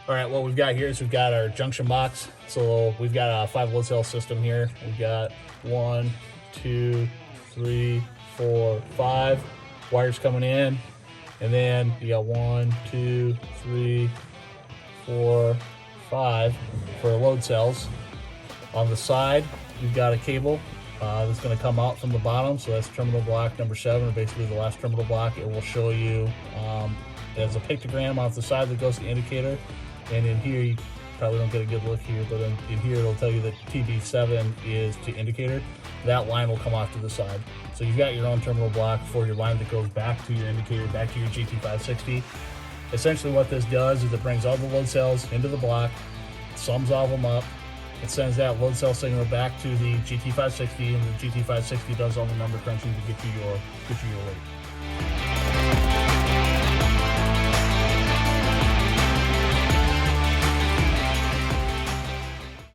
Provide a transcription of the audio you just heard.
All right, what we've got here is we've got our junction box. So we've got a 5 load cell system here. We've got 1, 2, 3, 4, 5 wires coming in, and then you got 1, 2, 3, 4, 5 for load cells. On the side, we've got a cable that's going to come out from the bottom. So that's terminal block number 7, or basically the last terminal block. It will show you there's a pictogram off the side that goes to the indicator. And in here, you probably don't get a good look here, but in here it'll tell you that TB7 is to indicator. That line will come off to the side. So you've got your own terminal block for your line that goes back to your indicator, back to your GT560. Essentially what this does is it brings all the load cells into the block, sums all of them up, it sends that load cell signal back to the GT560, and the GT560 does all the number crunching to get you your weight.